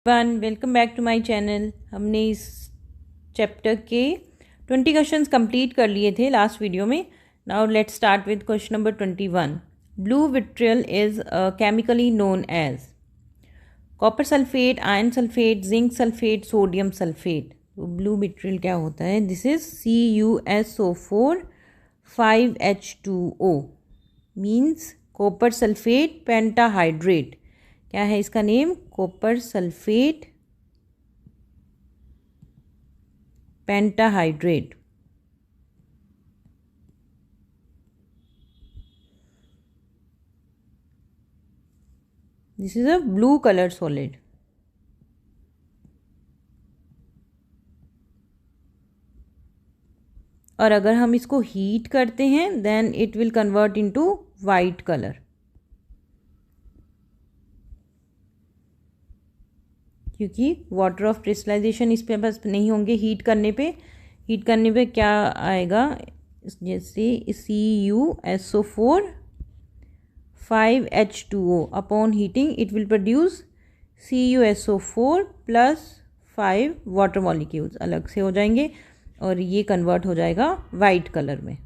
Welcome back to my channel. हमने इस chapter के 20 क्वेश्चंस कंप्लीट कर लिए थे लास्ट वीडियो में। Now let's start with question number 21। Blue vitriol is chemically known as copper sulphate, iron sulphate, zinc sulphate, sodium sulphate. तो blue vitriol क्या होता है? This is CuSO4 5H2O means copper sulphate pentahydrate. क्या है इसका name? Copper sulphate pentahydrate. This is a blue colour solid. और अगर हम इसको हीट करते हैं then it will convert into white colour, क्योंकि वाटर ऑफ क्रिस्टलाइजेशन इस पे बस नहीं होंगे। हीट करने पे क्या आएगा? जैसे CuSO4 5H2O upon heating it will produce CuSO4 plus 5 water molecules अलग से हो जाएंगे और ये कन्वर्ट हो जाएगा वाइट कलर में।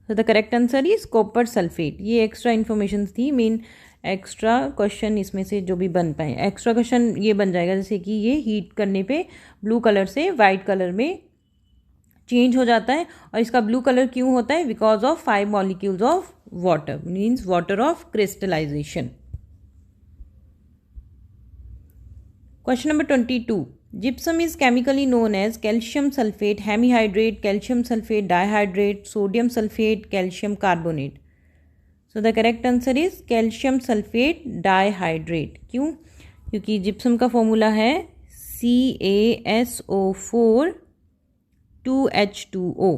तो the correct answer is copper sulphate. ये एक्स्ट्रा इन्फॉर्मेशन थी, मेन एक्स्ट्रा क्वेश्चन इसमें से जो भी बन पाए। एक्स्ट्रा क्वेश्चन ये बन जाएगा जैसे कि ये हीट करने पे ब्लू कलर से वाइट कलर में चेंज हो जाता है। और इसका ब्लू कलर क्यों होता है? Because of 5 molecules of water, means water of crystallisation. Question number 22। Gypsum is chemically known as calcium sulfate hemihydrate, calcium sulfate dihydrate, sodium sulfate, calcium carbonate. So the correct answer is calcium sulfate dihydrate. क्यों? क्योंकि gypsum का formula है CaSO4 2H2O।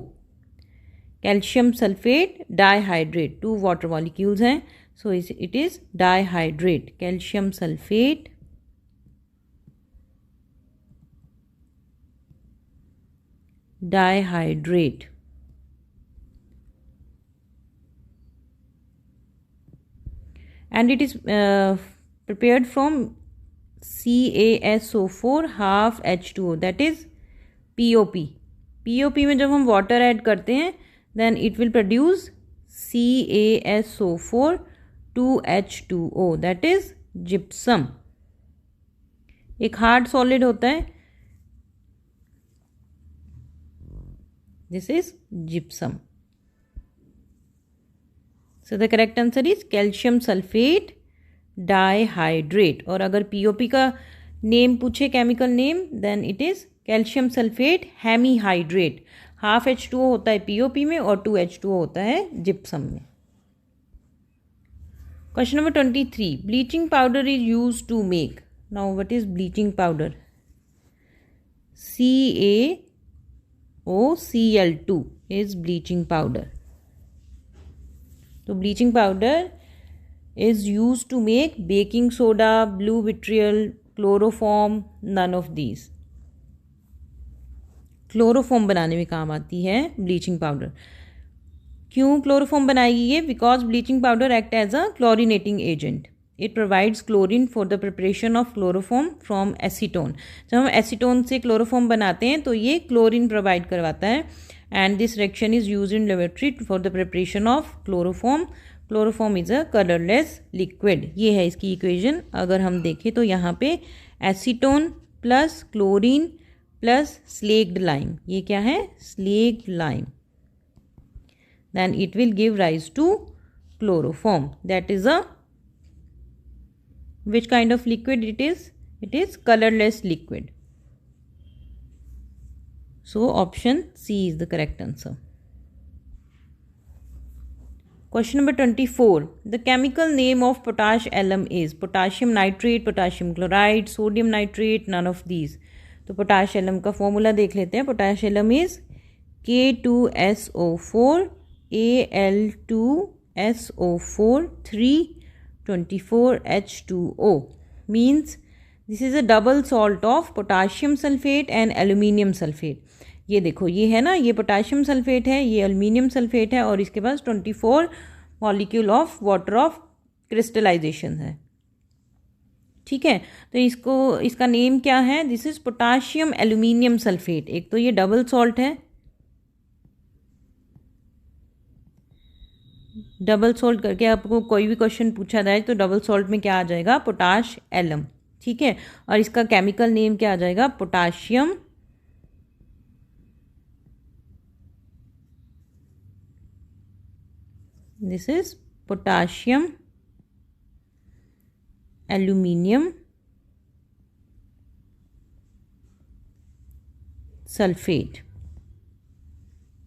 Calcium sulphate dihydrate, 2 water molecules हैं, so it is dihydrate. Calcium sulphate dihydrate. And it is prepared from CaSO4 half H2O, that is POP. POP में जब हम water add करते हैं then it will produce CaSO4 2H2O, that is gypsum। एक hard solid होता है, this is gypsum. So the correct answer is calcium sulfate dihydrate. और अगर POP का नेम पूछे, chemical name, then it is calcium sulfate hemihydrate। Half H2O होता है POP में और 2H2O होता है gypsum में। Question number 23. Bleaching powder is used to make. Now what is bleaching powder? CaOCl2 is bleaching powder. So bleaching powder is used to make baking soda, blue vitriol, chloroform, none of these. Chloroform बनाने में काम आती है bleaching powder. क्यों chloroform बनाएगी ये? Because bleaching powder act as a chlorinating agent. It provides chlorine for the preparation of chloroform from acetone. जब हम एसीटोन से क्लोरोफॉर्म बनाते हैं तो ये क्लोरीन प्रोवाइड करवाता है। And this reaction is use in laboratory for the preparation of chloroform. Chloroform is a colourless liquid. ये है इसकी इक्वेशन। अगर हम देखें तो यहाँ पे acetone plus chlorine plus slaked lime, ये क्या है? Slaked lime. Then it will give rise to chloroform. That is a which kind of liquid it is? It is colorless liquid. So option C is the correct answer. Question number 24. The chemical name of potash alum is potassium nitrate, potassium chloride, sodium nitrate, none of these. तो potash alum का formula देख लेते हैं। potash alum is K2SO4 Al2SO4 324H2O means this is a double salt of potassium sulfate and aluminium sulfate। ये देखो, ये है ना, ये पोटाशियम सल्फेट है, ये एल्यूमिनियम सल्फेट है और इसके पास 24 molecule of water of crystallisation है। ठीक है, तो इसका नेम क्या है? This is potassium aluminium sulphate. एक तो ये डबल सॉल्ट है, डबल सॉल्ट करके आपको कोई भी क्वेश्चन पूछा जाए तो डबल सॉल्ट में क्या आ जाएगा? Potash alum. ठीक है, और इसका केमिकल नेम क्या आ जाएगा? Potassium this is potassium aluminium sulfate.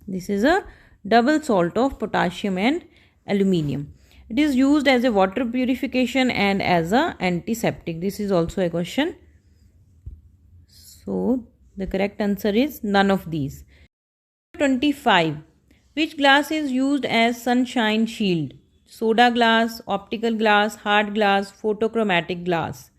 This is a double salt of potassium and aluminium. It is used as a water purification and as a antiseptic. This is also a question. So the correct answer is none of these. 25. Which glass is used as sunshine shield? Soda glass, optical glass, hard glass, photochromatic glass.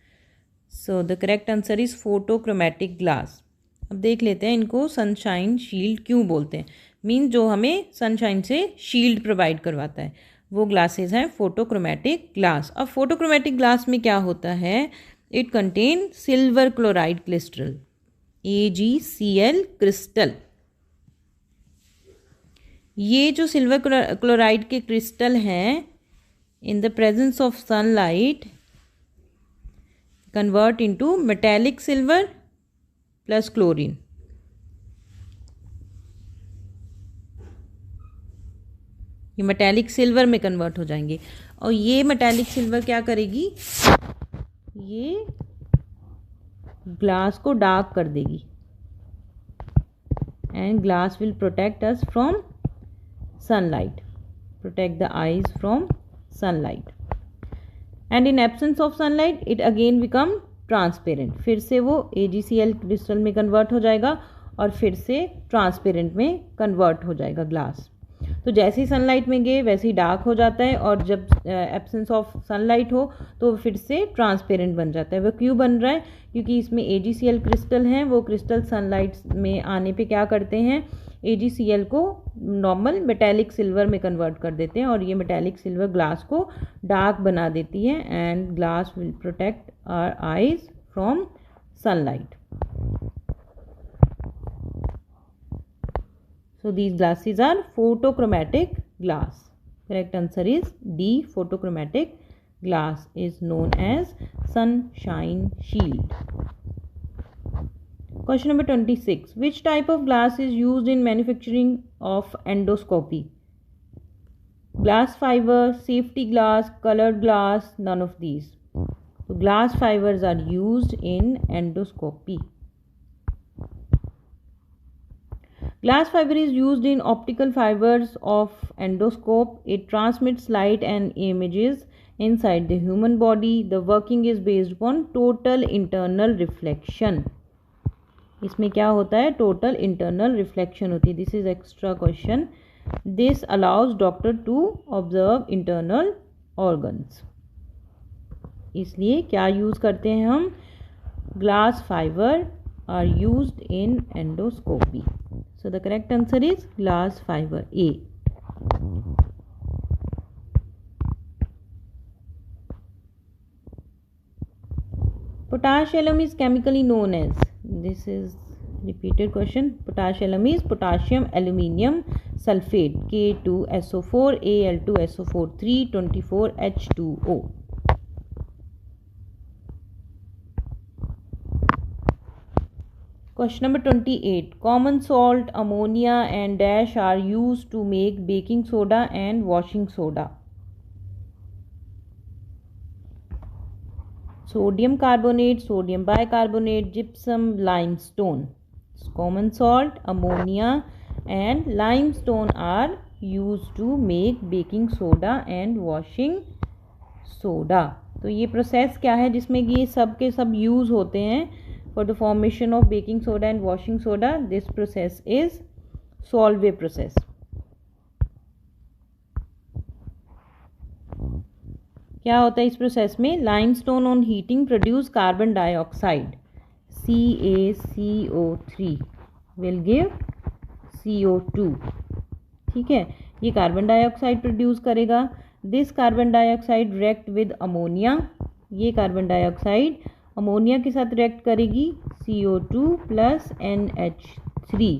So the correct answer is photochromatic glass. अब देख लेते हैं इनको sunshine shield क्यों बोलते हैं। Mean जो हमें सनशाइन से शील्ड प्रोवाइड करवाता है वो ग्लासेस हैं फोटोक्रोमेटिक ग्लास। अब फोटोक्रोमेटिक ग्लास में क्या होता है? It contain silver chloride crystal, AgCl crystal. ये जो सिल्वर क्लोराइड के क्रिस्टल हैं in the presence of sunlight convert into metallic silver plus chlorine. ये मेटेलिक सिल्वर में कन्वर्ट हो जाएंगे और ये मेटेलिक सिल्वर क्या करेगी? ये ग्लास को डार्क कर देगी and glass will protect us from sunlight, protect the eyes from sunlight and in absence of sunlight it again become transparent. फिर से वो AgCl क्रिस्टल में कन्वर्ट हो जाएगा और फिर से ट्रांसपेरेंट में कन्वर्ट हो जाएगा ग्लास। तो जैसे ही सनलाइट में गए वैसे ही डार्क हो जाता है और जब एब्सेंस ऑफ सनलाइट हो तो फिर से ट्रांसपेरेंट बन जाता है। वो क्यों बन रहा है? क्योंकि इसमें AgCl क्रिस्टल हैं, वो क्रिस्टल सनलाइट में आने पे क्या करते हैं? AgCl को नॉर्मल मेटेलिक सिल्वर में कन्वर्ट कर देते हैं और ये मेटेलिक सिल्वर ग्लास को डार्क बना देती है and glass will protect our eyes from sunlight. So these glasses are photochromatic glass. Correct answer is D. Photochromatic glass is known as sunshine shield. Question number 26. Which type of glass is used in manufacturing of endoscopy? Glass fiber, safety glass, colored glass, none of these. So glass fibers are used in endoscopy. Glass fiber is used in optical fibers of endoscope. It transmits light and images inside the human body. The working is based upon total internal reflection. इसमें क्या होता है? Total internal reflection होती है। This is extra question. This allows doctor to observe internal organs. इसलिए क्या use करते हैं हम? Glass fibre are used in endoscopy. So the correct answer is glass fiber, A. Potash alum is chemically known as, this is repeated question, potash alum is potassium aluminium sulfate, K2SO4 Al2SO4 324H2O. Question number 28. Common salt, ammonia and dash are used to make baking soda and washing soda. Sodium carbonate, sodium bicarbonate, gypsum, limestone. Common salt, ammonia and limestone are used to make baking soda and washing soda. तो ये process क्या है जिसमें कि ये सब के सब यूज़ होते हैं for the formation of baking soda and washing soda? This process is Solvay process. क्या होता है इस प्रोसेस में? Limestone on heating produce carbon dioxide CaCO3 will give CO2। ठीक है, ये कार्बन डाइऑक्साइड प्रोड्यूस करेगा this carbon dioxide react with ammonia, ये कार्बन डाइऑक्साइड अमोनिया के साथ रिएक्ट करेगी, CO2 plus NH3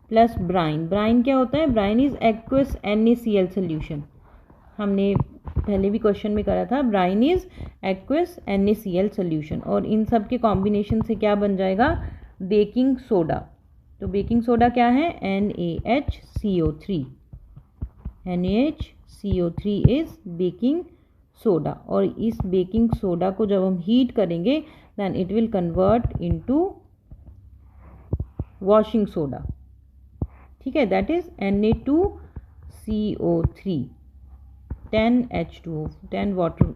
plus Bryan. Bryan क्या होता है? Brine is aqueous NaCl solution, हमने पहले भी क्वेश्चन में करा था। Brine is aqueous NaCl solution, और इन सब के कॉम्बिनेशन से क्या बन जाएगा? Baking soda. तो बेकिंग सोडा क्या है? NaHCO3। NaHCO3 is baking soda, और इस बेकिंग सोडा को जब हम हीट करेंगे then it will convert into washing soda, ठीक है, that is Na2CO3, 10H2O, 10 water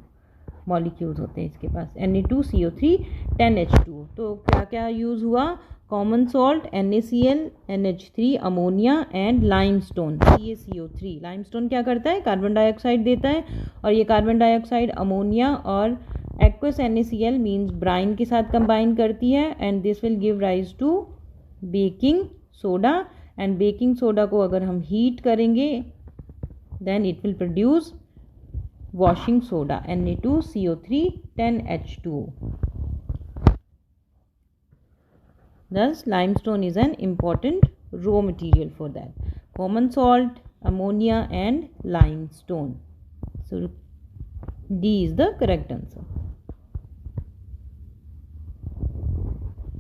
molecules होते हैं इसके पास, Na2CO3 10H2O। तो क्या क्या यूज़ हुआ? Common salt NaCl, NH3, ammonia and limestone CaCO3। Limestone क्या करता है? कार्बन डाइऑक्साइड देता है, और ये कार्बन डाइऑक्साइड अमोनिया और एक्वस NaCl मीन्स ब्राइन के साथ कंबाइन करती है, and this will give rise to baking soda. And baking soda को अगर हम हीट करेंगे then it will produce washing soda Na2CO3 10H2O। Thus, limestone is an important raw material for that. Common salt, ammonia and limestone. So, D is the correct answer.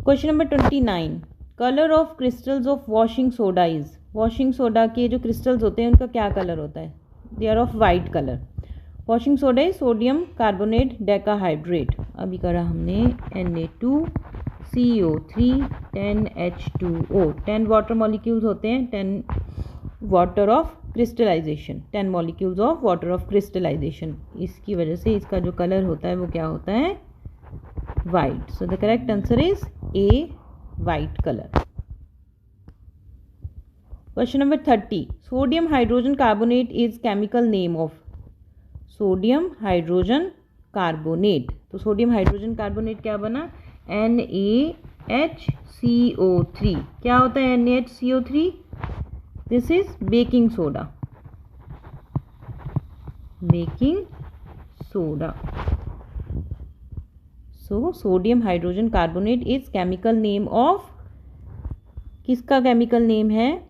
Question number 29. Color of crystals of washing soda is. Washing soda के जो crystals होते हैं उनका क्या color होता है? They are of white color. Washing soda is sodium carbonate decahydrate. अभी करा हमने Na2CO3 10H2O, 10 वाटर मॉलिक्यूल्स होते हैं, 10 water of crystallisation, 10 molecules of water of crystallisation. इसकी वजह से इसका जो कलर होता है वो क्या होता है? White. So the correct answer is A, white colour. Question number 30। Sodium hydrogen carbonate is chemical name of. Sodium hydrogen carbonate, तो सोडियम हाइड्रोजन कार्बोनेट क्या बना? NaHCO3। क्या होता है NaHCO3? This is baking soda, baking soda. So sodium hydrogen carbonate is chemical name of, किसका chemical name है?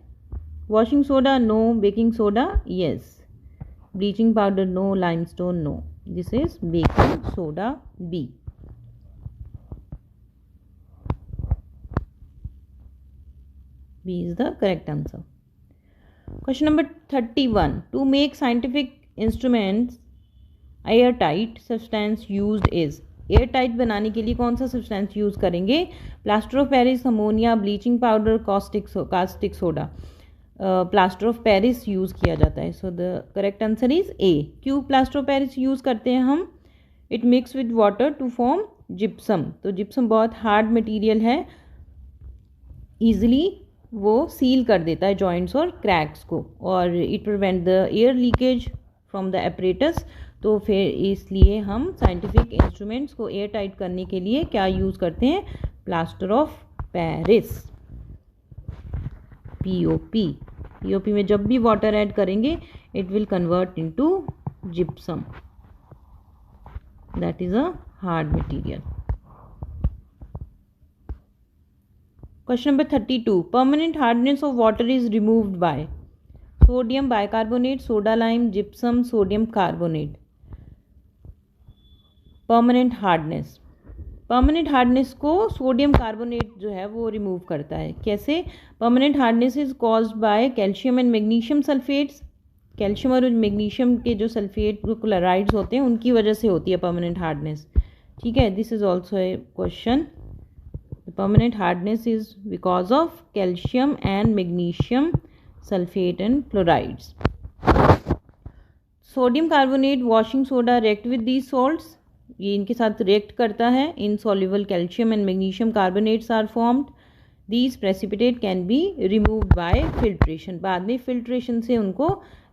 Washing soda no, baking soda yes, bleaching powder no, limestone no, this is baking soda B। B is the correct answer. Question number 31. To make scientific instruments airtight, substance used is. Airtight बनाने के लिए कौन सा substance use करेंगे? Plaster of Paris, ammonia, bleaching powder, caustic soda. Plaster of Paris use किया जाता है। So the correct answer is A। क्यों प्लास्टर ऑफ पेरिस यूज़ करते हैं हम? It mix with water to form gypsum. तो gypsum बहुत हार्ड मटीरियल है, ईजिली वो सील कर देता है जॉइंट्स और क्रैक्स को, और it prevent the air leakage from the apparatus. तो फिर इसलिए हम साइंटिफिक इंस्ट्रूमेंट्स को एयर टाइट करने के लिए क्या यूज़ करते हैं? प्लास्टर ऑफ पेरिस, POP में जब भी वाटर ऐड करेंगे it will convert into gypsum, that is a hard material. Question number 32. Permanent hardness of water is removed by sodium bicarbonate, soda lime, gypsum, sodium carbonate. Permanent hardness. Permanent hardness को sodium carbonate जो है वो remove करता है। कैसे? Permanent hardness is caused by calcium and magnesium sulphates. Calcium और magnesium के जो सल्फेट क्लोराइड्स होते हैं उनकी वजह से होती है परमानेंट हार्डनेस, ठीक है। This is also a question. Permanent hardness is because of calcium and magnesium sulfate and chlorides. Sodium carbonate, washing soda react with these salts. ये इनके साथ रिएक्ट करता है। Insoluble calcium and magnesium carbonates are formed. These precipitate can be removed by filtration. बाद में filtration से उनको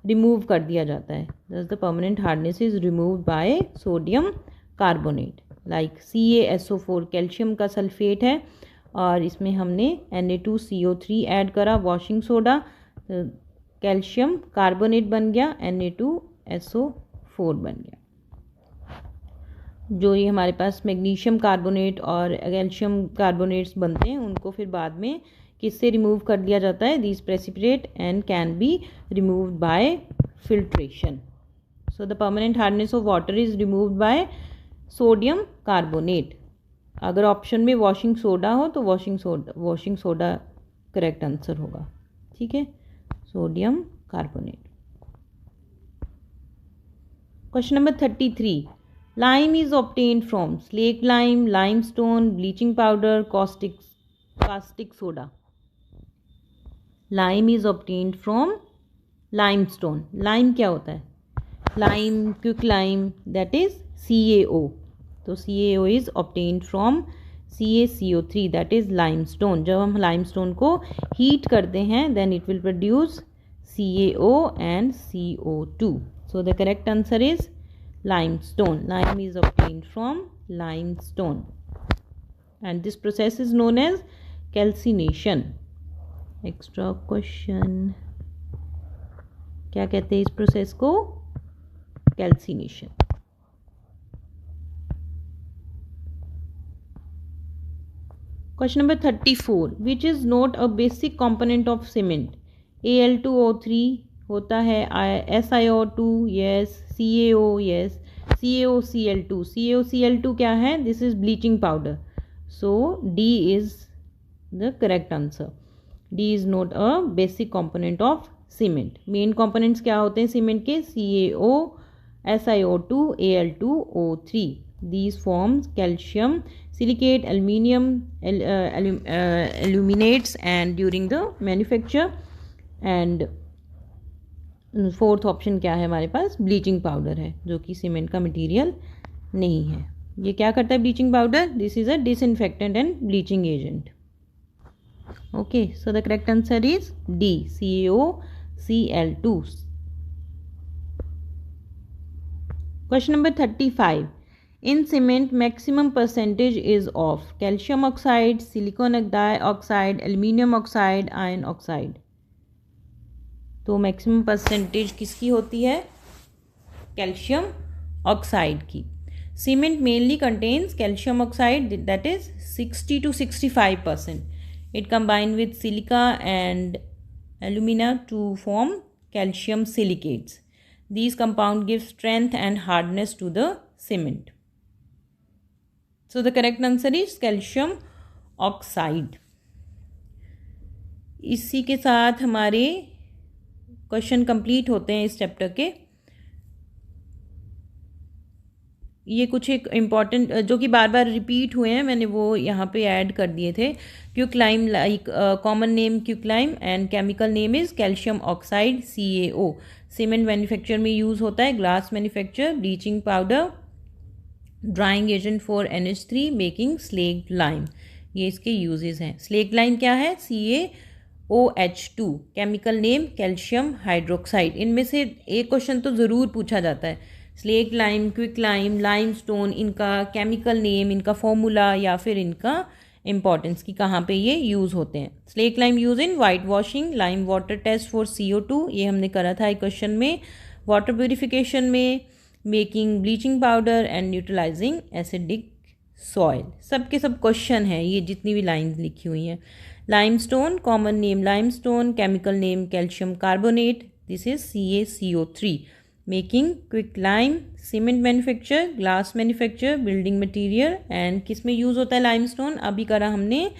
remove कर दिया जाता है। Thus the permanent hardness is removed by sodium carbonate. Like CaSO4 calcium का सल्फेट है, और इसमें हमने Na2CO3 ऐड करा, वॉशिंग सोडा, कैल्शियम कार्बोनेट बन गया Na2SO4। 4 बन गया। जो ये हमारे पास मैग्नीशियम कार्बोनेट और कैल्शियम कार्बोनेट्स बनते हैं उनको फिर बाद में किससे रिमूव कर दिया जाता है, these precipitate and can be removed by filtration. So the permanent hardness of water is removed by sodium carbonate. अगर ऑप्शन में वॉशिंग सोडा हो तो वॉशिंग सोडा करेक्ट आंसर होगा। ठीक है, sodium carbonate. Question number 33, lime is obtained from slaked lime, limestone, bleaching powder, caustic soda. Lime is obtained from limestone. Lime क्या होता है? Lime, quicklime, that is CaO. तो CaO is obtained from CaCO3, that is limestone. जब हम limestone को heat करते हैं then it will produce CaO and CO2. So the correct answer is limestone. Lime is obtained from limestone and this process is known as calcination. Extra question, क्या कहते हैं इस process को? Calcination. Question number 34, which is not a basic component of cement? Al2O3 होता है, SiO2 yes, CaO yes, CaOCl2. CaOCl2 क्या है? This is bleaching powder. So D is the correct answer. D is not a basic component of cement. Main components क्या होते हैं cement के? CaO, SiO2, Al2O3. These forms calcium silicate, aluminates and during the manufacture. And fourth option क्या है हमारे पास? Bleaching powder है जो कि सीमेंट का मटेरियल नहीं है। ये क्या करता है bleaching powder? This is a disinfectant and bleaching agent. Okay, so the correct answer is D, CaOCl2. Question number 35, in cement maximum percentage is of calcium oxide, silicon dioxide, aluminium oxide, iron oxide. तो maximum percentage किसकी होती है? Calcium oxide की। Cement mainly contains calcium oxide, that is 60 to 65%. It combine with silica and alumina to form calcium silicates. These compounds give strength and hardness to the cement. So the correct answer is calcium oxide. इसी के साथ हमारे question complete होते हैं इस chapter के। ये कुछ एक इम्पॉर्टेंट जो कि बार बार रिपीट हुए हैं, मैंने वो यहाँ पे ऐड कर दिए थे। Quicklime, like common name quicklime and chemical name is calcium oxide CaO। Cement manufacture में यूज़ होता है, glass manufacture, bleaching powder, drying agent for NH3, making slaked lime. ये इसके यूजेस हैं। स्लेक्ड लाइम क्या है? CaOH2, chemical name calcium hydroxide. इनमें से एक क्वेश्चन तो ज़रूर पूछा जाता है। Slaked lime, quick lime, lime stone, इनका केमिकल नेम, इनका फॉर्मूला या फिर इनका इंपॉर्टेंस कि कहाँ पे ये यूज़ होते हैं। Slaked lime use in white washing, lime water test for CO2, ये हमने करा था एक क्वेश्चन में। वाटर प्योरिफिकेशन में, making bleaching powder and neutralising acidic soil. सब के सब क्वेश्चन हैं ये जितनी भी लाइन्स लिखी हुई हैं। Limestone, common name limestone, chemical name calcium carbonate, this is CaCO3। Making quick lime, cement manufacture, glass manufacture, building material and किस में यूज़ होता है लाइमस्टोन? अभी करा हमने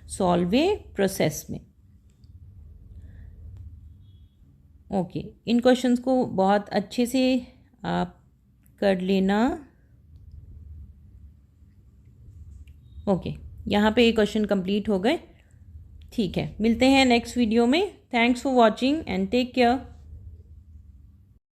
सॉल्वे प्रोसेस में। ओके, इन क्वेश्चंस को बहुत अच्छे से आप कर लेना। ओके, यहाँ पे ये क्वेश्चन कंप्लीट हो गए। ठीक है, मिलते हैं नेक्स्ट वीडियो में। Thanks for watching and take care.